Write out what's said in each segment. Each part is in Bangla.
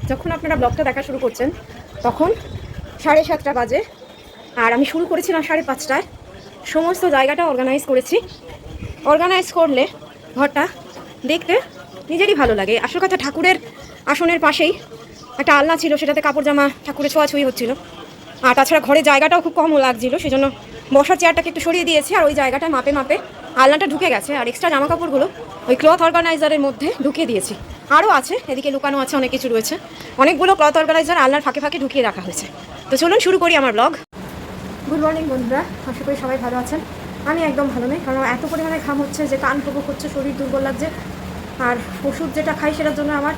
যখন আপনারা ব্লগটা দেখা শুরু করছেন তখন 7:30 বাজে, আর আমি শুরু করেছিলাম 5:30টায়। সমস্ত জায়গাটা অর্গানাইজ করেছি। অর্গানাইজ করলে ঘরটা দেখতে নিজেরই ভালো লাগে। আসল কথা, ঠাকুরের আসনের পাশেই একটা আলনা ছিল, সেটাতে কাপড় জামা ঠাকুরের ছোঁয়াছুঁই হচ্ছিল। আর তাছাড়া ঘরে জায়গাটাও খুব কম লাগছিল, সেজন্য বসার চেয়ারটাকে একটু সরিয়ে দিয়েছি। আর ওই জায়গাটা মাপে মাপে আলনাটা ঢুকে গেছে, আর এক্সট্রা জামা কাপড়গুলো ওই ক্লথ অর্গানাইজারের মধ্যে ঢুকিয়ে দিয়েছি। আরও আছে, এদিকে লুকানো আছে, অনেক কিছু রয়েছে। অনেকগুলো ক্লথ অর্গানাইজার আলনার ফাঁকে ফাঁকে ঢুকিয়ে রাখা হয়েছে। তো চলুন শুরু করি আমার ব্লগ। গুড মর্নিং বন্ধুরা, আশা করি সবাই ভালো আছেন। আমি একদম ভালো নেই, কারণ এত পরিমাণে ঘাম হচ্ছে যে কান প্রভোগ হচ্ছে, শরীর দুর্বল লাগছে। আর ওষুধ যেটা খাই সেটার জন্য আমার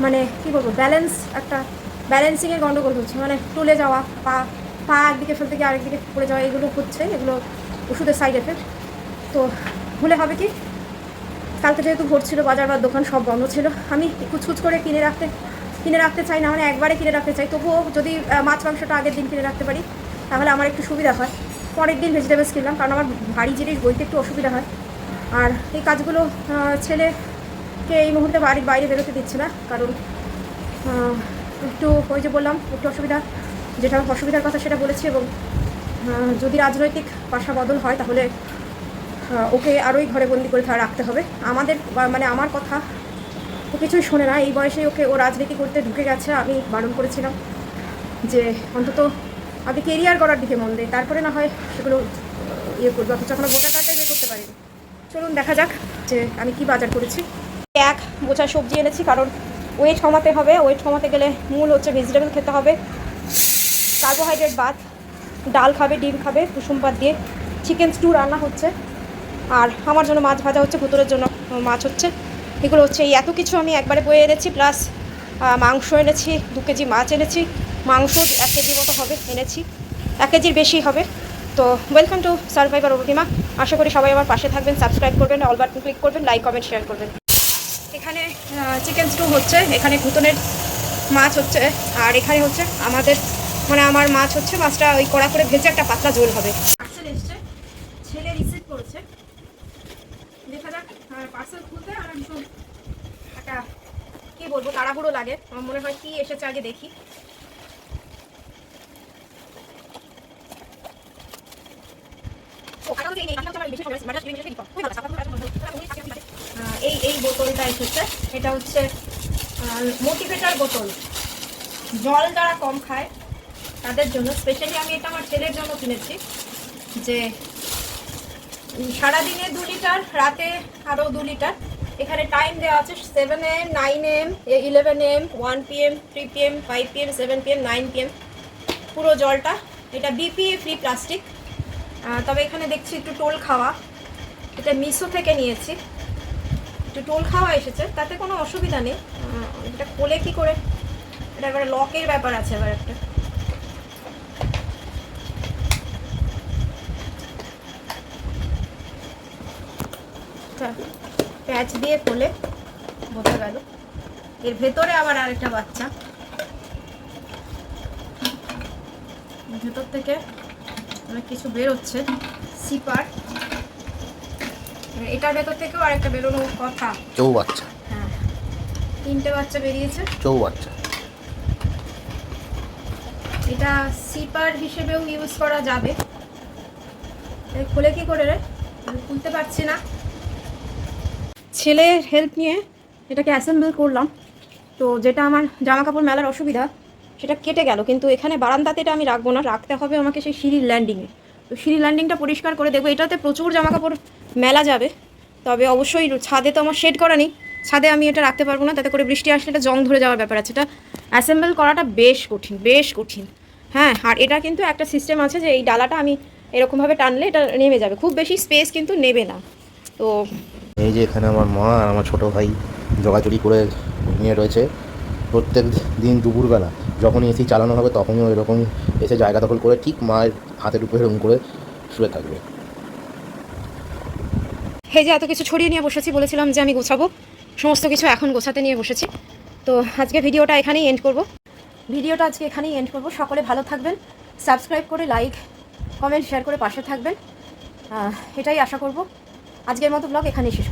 মানে কী বলবো, ব্যালেন্সিংয়ের গণ্ডগোল হচ্ছে। মানে টুলে যাওয়া, পা একদিকে ফেলতে গিয়ে আরেকদিকে পড়ে যাওয়া, এগুলো হচ্ছে। এগুলো ওষুধের সাইড এফেক্ট। তো ভুলে হবে কি, কালকে যেহেতু ভোর ছিল, বাজার বা দোকান সব বন্ধ ছিল। আমি কুচকুচ করে কিনে রাখতে চাই না, মানে একবারে কিনে রাখতে চাই। তবুও যদি মাছ মাংসটা আগের দিন কিনে রাখতে পারি তাহলে আমার একটু সুবিধা হয়। পরের দিন ভেজিটেবলস কিনলাম, কারণ আমার ভারী জিনিস বইতে একটু অসুবিধা হয়। আর এই কাজগুলো ছেলেকে এই মুহূর্তে বাড়ির বাইরে বেরোতে দিচ্ছে না, কারণ একটু ওই যে বললাম একটু যেটা অসুবিধার কথা সেটা বলেছি। এবং যদি রাজনৈতিক পাশা বদল হয় তাহলে ওকে আরোই ঘরে বন্দি করে রাখতে হবে। মানে আমার কথা ও কিছুই শোনে না। এই বয়সে ও রাজনীতি করতে ঢুকে গেছে। আমি বারণ করেছিলাম যে অন্তত আগে কেরিয়ার করার দিকে মন দেয়, তারপরে না হয় সেগুলো করবে। অথচ এখনো ভোটার কার্ডটাই বের করতে পারিনি। চলুন দেখা যাক যে আমি কি বাজার করেছি। এক বোঝা সবজি এনেছি, কারণ ওয়েট কমাতে হবে। ওয়েট কমাতে গেলে মূল হচ্ছে ভেজিটেবল খেতে হবে। কার্বোহাইড্রেট বাদ, ডাল খাবে, ডিম খাবে, কুসুম পাত দিয়ে চিকেন স্টু রান্না হচ্ছে। আর আমার জন্য মাছ ভাজা হচ্ছে, ভুতুরের জন্য মাছ হচ্ছে। এগুলো হচ্ছে, এই এত কিছু আমি একবারে বয়ে এনেছি। প্লাস মাংস এনেছি, 2 কেজি মাছ এনেছি। মাংস 1 কেজি মতো হবে এনেছি, 1 কেজির বেশি হবে। তো ওয়েলকাম টু সারভাইভার অরুণিমা। আশা করি সবাই আমার পাশে থাকবেন, সাবস্ক্রাইব করবেন, অল বাটন ক্লিক করবেন, লাইক কমেন্ট শেয়ার করবেন। এখানে চিকেন স্টু হচ্ছে, এখানে ভুতুনের মাছ হচ্ছে, আর এখানে হচ্ছে আমার মাছ হচ্ছে। মাছটা ওই কড়া করে ভেজে একটা পাতলা ঝোল হবে। পার্সেল এসছে, ছেলে রিসিভ করেছে। দেখা যাক, পার্সেল খুলতে আর ভীষণ একটা কী বলবো, তাড়াহুড়ো লাগে। আমার মনে হয় কি এসেছে আগে দেখি। এই বোতলটা এসেছে, এটা হচ্ছে মোটিভেটার বোতল। জল যারা কম খায় তাদের জন্য স্পেশালি আমি এটা আমার ছেলের জন্য কিনেছি, যে সারাদিনে 2 লিটার, রাতে আরও 2 লিটার। এখানে টাইম দেওয়া আছে 7 AM, 9 AM, 11 AM, 1 PM, 3 PM, 5 PM, 7 PM, 9 PM পুরো জলটা। এটা BPA ফ্রি প্লাস্টিক। তবে এখানে দেখছি একটু টোল খাওয়া, এটা মিশো থেকে নিয়েছি। একটু টোল খাওয়া এসেছে, তাতে কোনো অসুবিধা নেই। এটা খোলে কী করে, এটা এবারে লকের ব্যাপার আছে। এবার একটা প্যাচ দিয়ে খোলে, বোঝা গেল। এর ভেতরে আবার আরেকটা বাচ্চা, ভেতর থেকে অনেক কিছু বেরোচ্ছে, সিপার। এটার ভেতর থেকেও আরেকটা বেরোনোর কথা। চৌবাচ্চা। হ্যাঁ, 3টে বাচ্চা বেরিয়েছে। চৌবাচ্চা। এটা সিপার হিসেবেও ইউজ করা যাবে। খুলে কি করে রে, আমি খুলতে পারছি না। ছেলের হেল্প নিয়ে এটাকে অ্যাসেম্বল করলাম। তো যেটা আমার জামা কাপড় মেলার অসুবিধা সেটা কেটে গেল, কিন্তু এখানে বারান্দাতে এটা আমি রাখবো না, রাখতে হবে আমাকে সেই সিঁড়ির ল্যান্ডিংয়ে। তো সিঁড়ির ল্যান্ডিংটা পরিষ্কার করে দেখবো। এটাতে প্রচুর জামা কাপড় মেলা যাবে, তবে অবশ্যই ছাদে তো আমার শেড করা নেই, ছাদে আমি এটা রাখতে পারবো না, তাতে করে বৃষ্টি আসলে এটা জং ধরে যাওয়ার ব্যাপার আছে। এটা অ্যাসেম্বল করাটা বেশ কঠিন। হ্যাঁ, আর এটা কিন্তু একটা সিস্টেম আছে যে এই ডালাটা আমি এরকমভাবে টানলে এটা নেমে যাবে, খুব বেশি স্পেস কিন্তু নেবে না। তো এই যে এখানে আমার মা আর আমার ছোটো ভাই জগাচুরি করে নিয়ে রয়েছে। প্রত্যেক দিন দুপুরবেলা যখনই এসি চালানো হবে তখনই এরকম এসে জায়গা দখল করে ঠিক মায়ের হাতের উপরে এরকম করে শুয়ে থাকবে। এই যে এত কিছু ছড়িয়ে নিয়ে বসেছি, বলেছিলাম যে আমি গোছাবো, সমস্ত কিছু এখন গোছাতে নিয়ে বসেছি। তো আজকে ভিডিওটা এখানেই এন্ড করব। সকলে ভালো থাকবেন, সাবস্ক্রাইব করে লাইক কমেন্ট শেয়ার করে পাশে থাকবেন, এটাই আশা করব। আজকের মতো ব্লগ এখানেই শেষ।